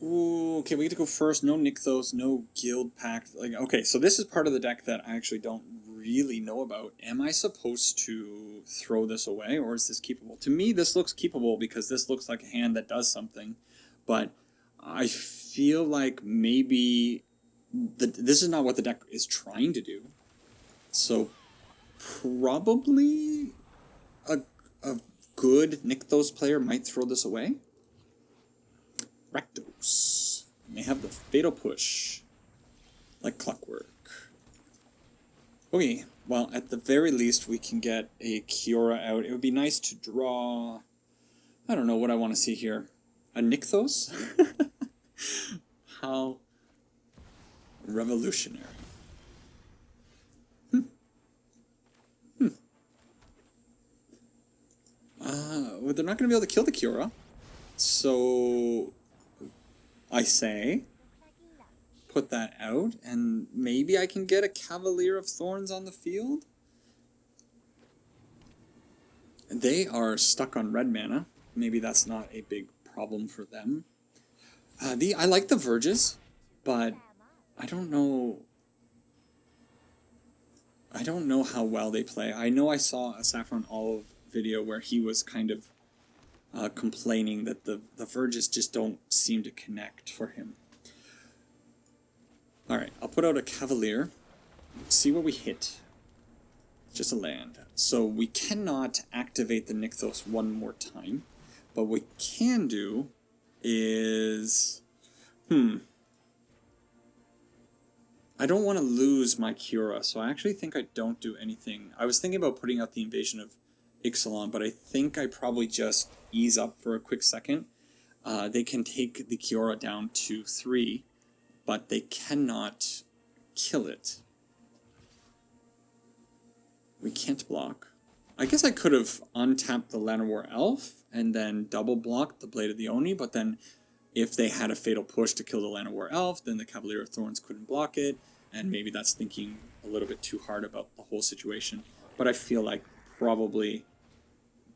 Ooh, okay, we get to go first. No Nykthos, no Guild Pact. Okay, so this is part of the deck that I actually don't really know about. Am I supposed to throw this away, or is this keepable? To me, this looks keepable because this looks like a hand that does something. But I feel like maybe this is not what the deck is trying to do. So probably a good Nykthos player might throw this away. Rakdos may have the Fatal Push like clockwork. Okay, well, at the very least we can get a Kiora out. It would be nice to draw, I don't know what I want to see here. A Nykthos? How revolutionary. Well, they're not going to be able to kill the Kiora. So I say put that out, and maybe I can get a Cavalier of Thorns on the field. They are stuck on red mana. Maybe that's not a big problem for them. I like the Verges, but I don't know how well they play. I know I saw a Saffron Olive video where he was kind of complaining that the Verges just don't seem to connect for him. Alright, I'll put out a Cavalier. See what we hit. Just a land. So we cannot activate the Nykthos one more time. But what we can do is... I don't want to lose my Kiora, so I actually think I don't do anything. I was thinking about putting out the Invasion of Ixalan, but I think I probably just ease up for a quick second. They can take the Kiora down to 3, but they cannot kill it. We can't block. I guess I could have untapped the Llanowar Elf and then double blocked the Blade of the Oni, but then if they had a Fatal Push to kill the Llanowar Elf, then the Cavalier of Thorns couldn't block it, and maybe that's thinking a little bit too hard about the whole situation. But I feel like probably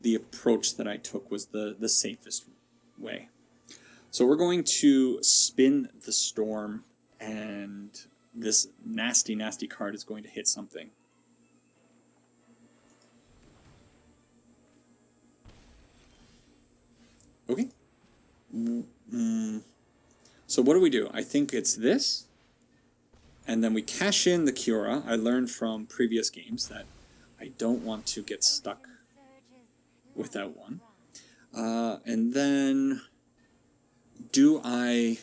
the approach that I took was the safest way. So we're going to spin the Storm, and this nasty, nasty card is going to hit something. Okay. So what do? I think it's this, and then we cash in the Kiora. I learned from previous games that I don't want to get stuck without one. And then I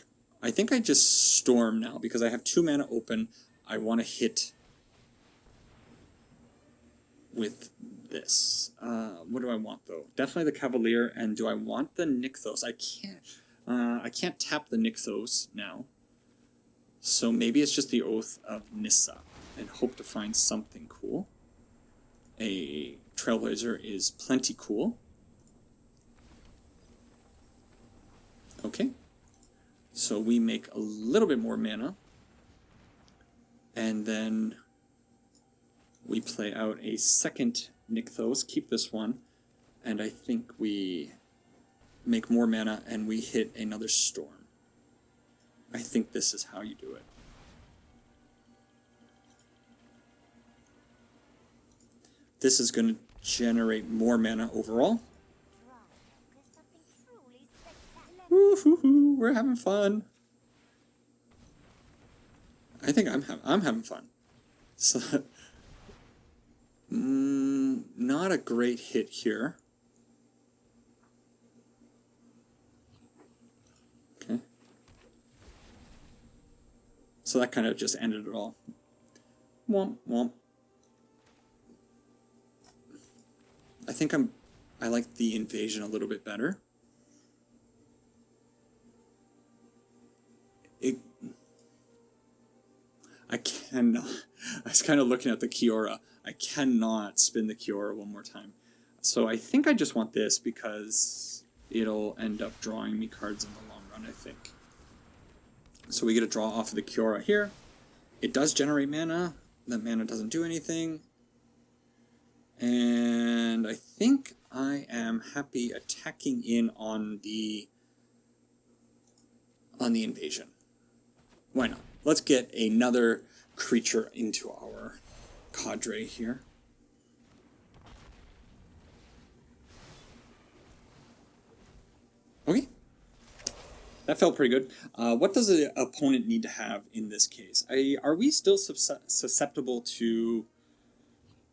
think I just storm now because I have 2 mana open. I want to hit with this. What do I want though? Definitely the Cavalier. And do I want the Nykthos? I can't tap the Nykthos now. So maybe it's just the Oath of Nissa and hope to find something cool. A Trailblazer is plenty cool. Okay. So we make a little bit more mana. And then we play out a second Nykthos, keep this one, and I think we make more mana and we hit another storm. I think this is how you do it. This is going to generate more mana overall. Woo-hoo-hoo, we're having fun. I think I'm having fun. So, not a great hit here. Okay. So that kind of just ended it all. Womp womp. I think I like the invasion a little bit better. I was kind of looking at the Kiora. I cannot spin the Kiora one more time. So I think I just want this because it'll end up drawing me cards in the long run, I think. So we get a draw off of the Kiora here. It does generate mana. That mana doesn't do anything. And I think I am happy attacking in on the invasion. Why not? Let's get another creature into our cadre here. Okay. That felt pretty good. What does the opponent need to have in this case? Are we still susceptible to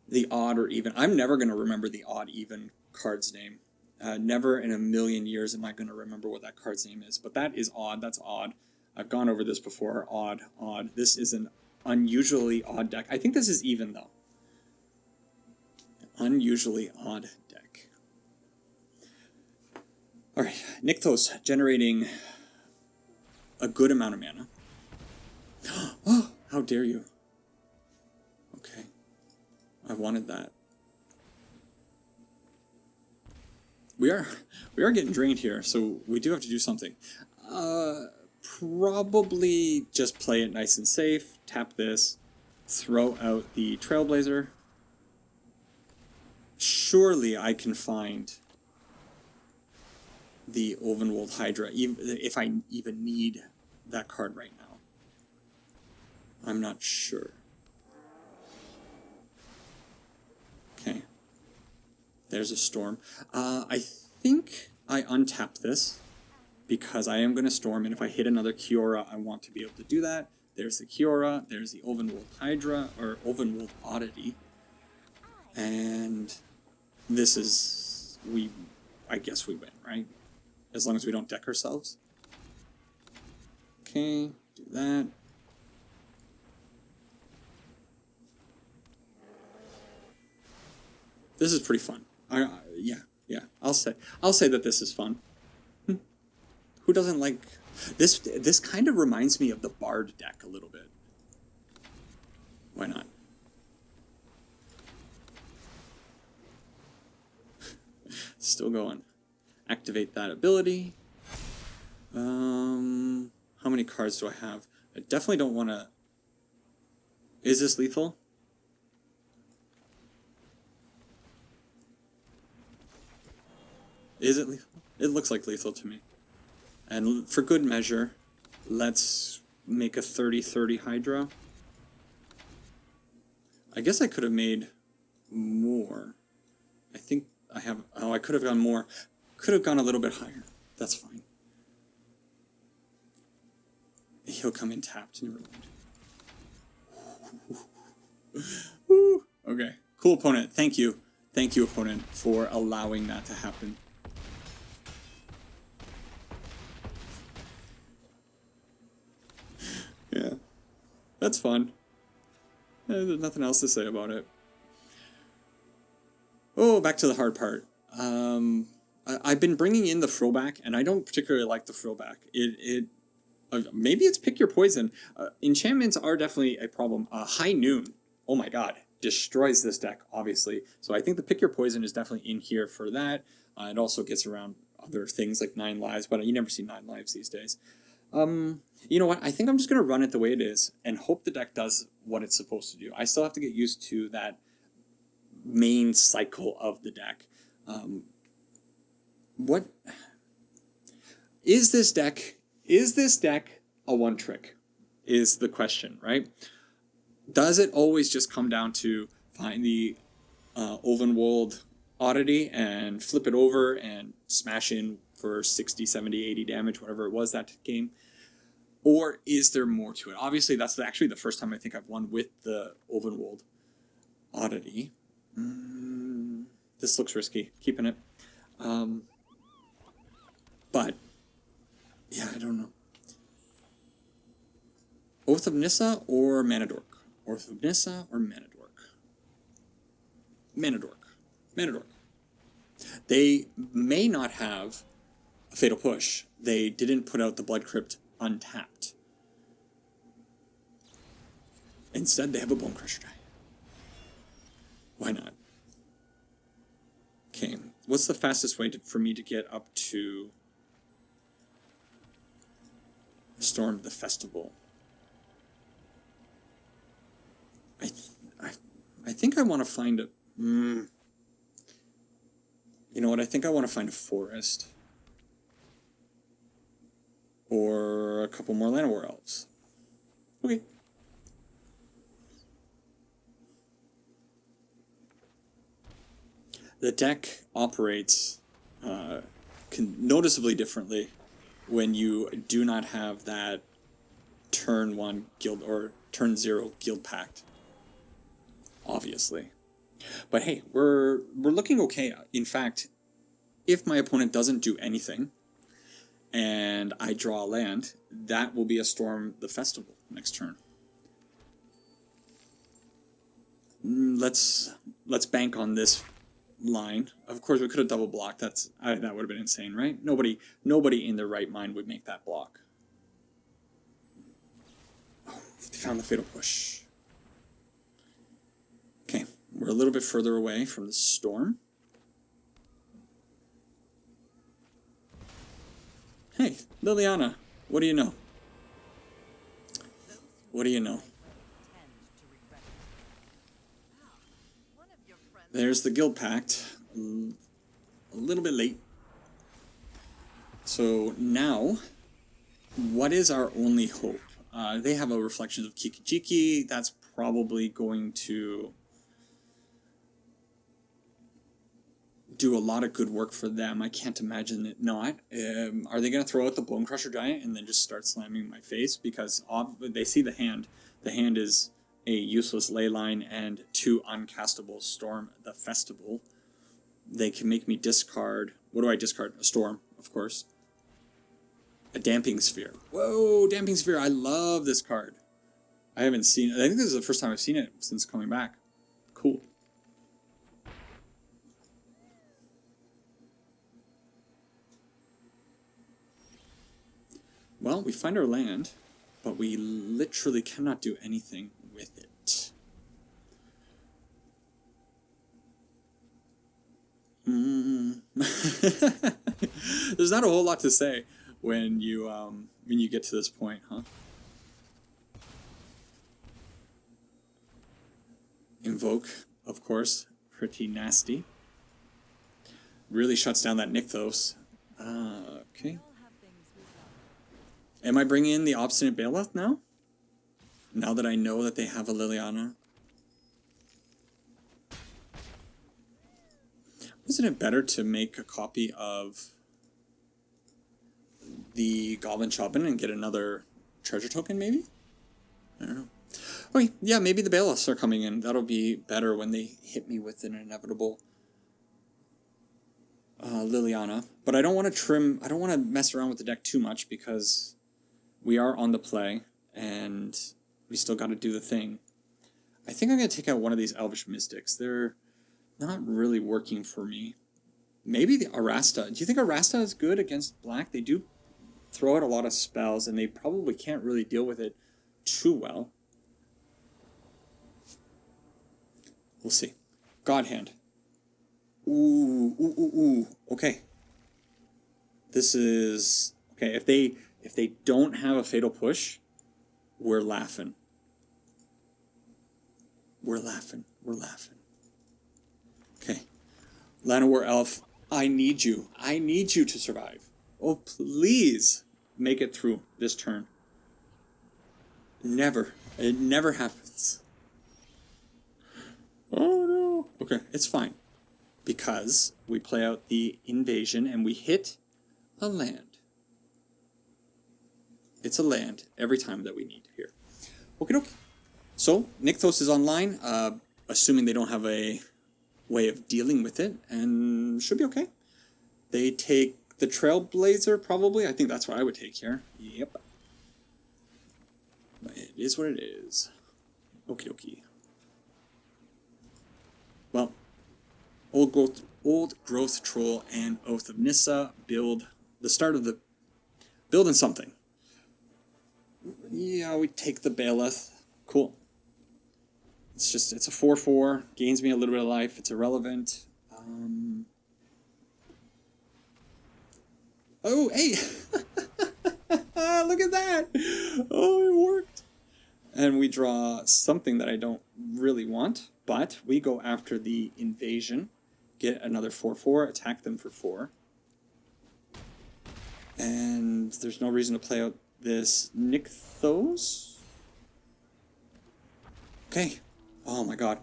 the odd or even? I'm never going to remember the odd even card's name. Never in a million years am I going to remember what that card's name is. But that is odd. That's odd. I've gone over this before. Odd, odd. This is an unusually odd deck. I think this is even, though. Unusually odd deck. Alright, Nykthos generating a good amount of mana. Oh, how dare you. Okay. I wanted that. We are getting drained here, so we do have to do something. Probably just play it nice and safe, tap this, throw out the Trailblazer. Surely I can find the Overwhelm Hydra, even if I even need that card right now. I'm not sure. Okay. There's a storm. I think I untap this because I am going to storm, and if I hit another Kiora, I want to be able to do that. There's the Kiora, there's the Overwhelm Hydra, or Overwhelm Oddity. And this is, I guess we win, right? As long as we don't deck ourselves. Okay, do that. This is pretty fun. Yeah. I'll say that this is fun. Who doesn't like this? This kind of reminds me of the Bard deck a little bit. Why not? Still going. Activate that ability. How many cards do I have? I definitely don't want to... Is this lethal? Is it lethal? It looks like lethal to me. And for good measure, let's make a 30-30 Hydra. I guess I could have made more. I think I have... Oh, I could have gone more. Could have gone a little bit higher. That's fine. He'll come in tapped. Never mind. Okay. Cool opponent. Thank you. Thank you, opponent, for allowing that to happen. Yeah, that's fun. There's nothing else to say about it. Oh, back to the hard part. I've been bringing in the throwback, and I don't particularly like the throwback. Maybe it's pick your poison. Enchantments are definitely a problem. High Noon, oh my god, destroys this deck, obviously. So I think the pick your poison is definitely in here for that. It also gets around other things like 9 lives, but you never see 9 lives these days. You know what? I think I'm just going to run it the way it is and hope the deck does what it's supposed to do. I still have to get used to that main cycle of the deck. What is this deck? Is this deck a one trick? Is the question, right? Does it always just come down to find the Ovenwold oddity and flip it over and smash in for 60, 70, 80 damage, whatever it was that game? Or is there more to it? Obviously, that's actually the first time I think I've won with the Ovenwold oddity. This looks risky, keeping it. But, yeah, I don't know. Oath of Nissa or Manadork? Oath of Nissa or Manadork? Manadork. They may not have a Fatal Push. They didn't put out the Blood Crypt untapped. Instead, they have a Bone Crusher die. Why not? Okay, what's the fastest way for me to get up to Storm the Festival? I think I want to find a... you know what? I think I want to find a forest. Or a couple more Llanowar Elves. Okay. The deck operates noticeably differently when you do not have that turn 1 guild or turn 0 guild pact. Obviously. But hey, we're looking okay. In fact, if my opponent doesn't do anything and I draw a land, that will be a Storm the Festival next turn. Let's bank on this line. Of course, we could have double blocked. That would have been insane, right? Nobody in their right mind would make that block. Oh, they found the Fatal Push. Okay, we're a little bit further away from the Storm. Hey, Liliana, what do you know? What do you know? There's the Guild Pact. A little bit late. So now, what is our only hope? They have a Reflections of Kiki-Jiki. That's probably going to do a lot of good work for them. I can't imagine it not. Are they going to throw out the Bone Crusher Giant and then just start slamming my face? Because they see the hand. The hand is a useless Leyline and 2 uncastable Storm the Festival. They can make me discard... What do I discard? A Storm, of course. A Damping Sphere. Whoa, Damping Sphere. I love this card. I haven't seen it. I think this is the first time I've seen it since coming back. Cool. Well, we find our land, but we literally cannot do anything with it. There's not a whole lot to say when you get to this point, huh? Invoke, of course, pretty nasty. Really shuts down that Nykthos. Okay. Am I bringing in the Obstinate Baloth now? Now that I know that they have a Liliana? Isn't it better to make a copy of the Goblin Choppin and get another treasure token, maybe? I don't know. Okay, yeah, maybe the Baloths are coming in. That'll be better when they hit me with an inevitable Liliana, but I don't want to trim. I don't want to mess around with the deck too much because we are on the play and we still got to do the thing. I think I'm going to take out one of these Elvish Mystics. They're not really working for me. Maybe the Arasta. Do you think Arasta is good against black? They do throw out a lot of spells, and they probably can't really deal with it too well. We'll see. God Hand. Ooh. Okay. This is... Okay, if they don't have a Fatal Push, we're laughing. We're laughing. Okay. Llanowar Elf, I need you. I need you to survive. Oh, please make it through this turn. Never. It never happens. Oh, no. Okay, it's fine. Because we play out the invasion and we hit a land. It's a land every time that we need here. Okie dokie. So, Nykthos is online, assuming they don't have a way of dealing with it, and should be okay. They take the Trailblazer, probably. I think that's what I would take here. Yep. But it is what it is. Okie dokie. Well, Old Growth Troll and Oath of Nissa build the start of the... building something. Yeah, we take the Baelith. Cool. It's a 4/4. Gains me a little bit of life. It's irrelevant. Oh, hey! Look at that! Oh, it worked! And we draw something that I don't really want, but we go after the invasion. Get another 4/4, attack them for 4. And there's no reason to play out this Nykthos. Okay. Oh my god.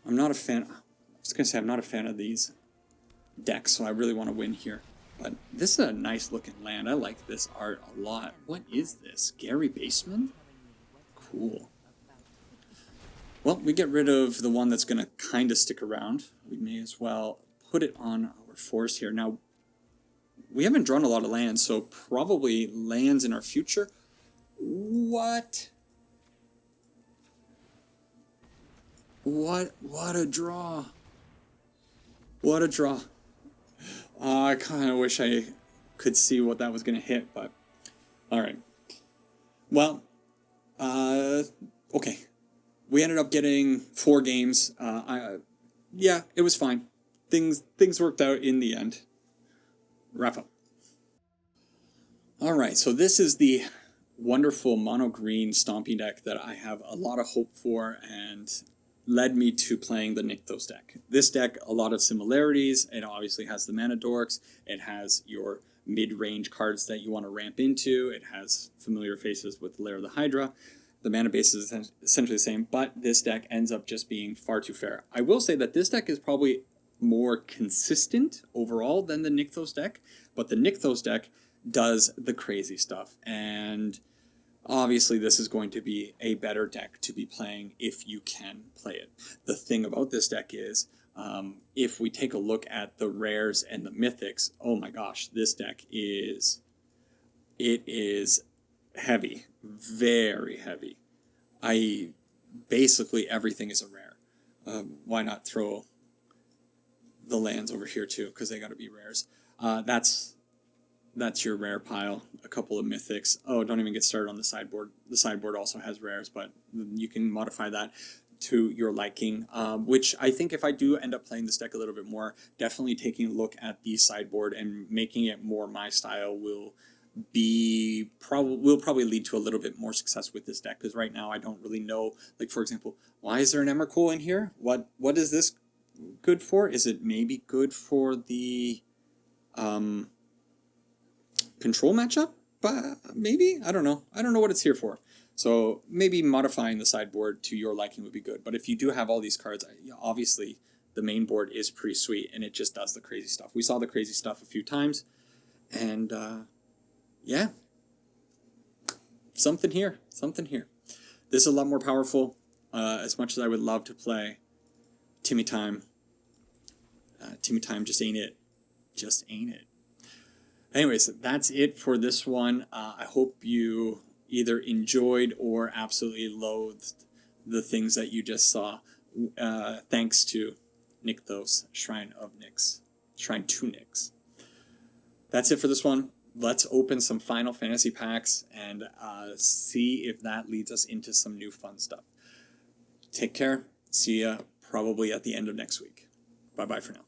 I'm not a fan... I was going to say I'm not a fan of these decks, so I really want to win here. But this is a nice looking land. I like this art a lot. What is this? Gary Baseman? Cool. Well, we get rid of the one that's going to kind of stick around. We may as well put it on our force here. Now, we haven't drawn a lot of lands, so probably lands in our future. What? What a draw. What a draw. I kind of wish I could see what that was going to hit, but... Alright. Well, okay. We ended up getting 4 games. Yeah, it was fine. Things worked out in the end. Wrap up. Alright, so this is the wonderful mono-green stomping deck that I have a lot of hope for and led me to playing the Nykthos deck. This deck, a lot of similarities. It obviously has the mana dorks. It has your mid-range cards that you want to ramp into. It has familiar faces with Lair of the Hydra. The mana base is essentially the same, but this deck ends up just being far too fair. I will say that this deck is probably more consistent overall than the Nykthos deck, but the Nykthos deck does the crazy stuff, and obviously this is going to be a better deck to be playing if you can play it. The thing about this deck is, if we take a look at the rares and the mythics, oh my gosh, this deck is heavy, very heavy. Basically everything is a rare. Why not throw the lands over here too, because they got to be rares. That's your rare pile. A couple of mythics. Oh, don't even get started on the sideboard. The sideboard also has rares, but you can modify that to your liking, which I think if I do end up playing this deck a little bit more, definitely taking a look at the sideboard and making it more my style will probably lead to a little bit more success with this deck, because right now I don't really know, like for example, why is there an Emrakul in here? What is this good for? Is it maybe good for the control matchup? But maybe? I don't know. I don't know what it's here for. So maybe modifying the sideboard to your liking would be good. But if you do have all these cards, obviously the main board is pretty sweet and it just does the crazy stuff. We saw the crazy stuff a few times, and yeah, something here. This is a lot more powerful. As much as I would love to play Timmy Time, Team Time just ain't it. Just ain't it. Anyways, that's it for this one. I hope you either enjoyed or absolutely loathed the things that you just saw. Thanks to Nykthos, Shrine to Nyx. That's it for this one. Let's open some Final Fantasy packs and see if that leads us into some new fun stuff. Take care. See ya probably at the end of next week. Bye-bye for now.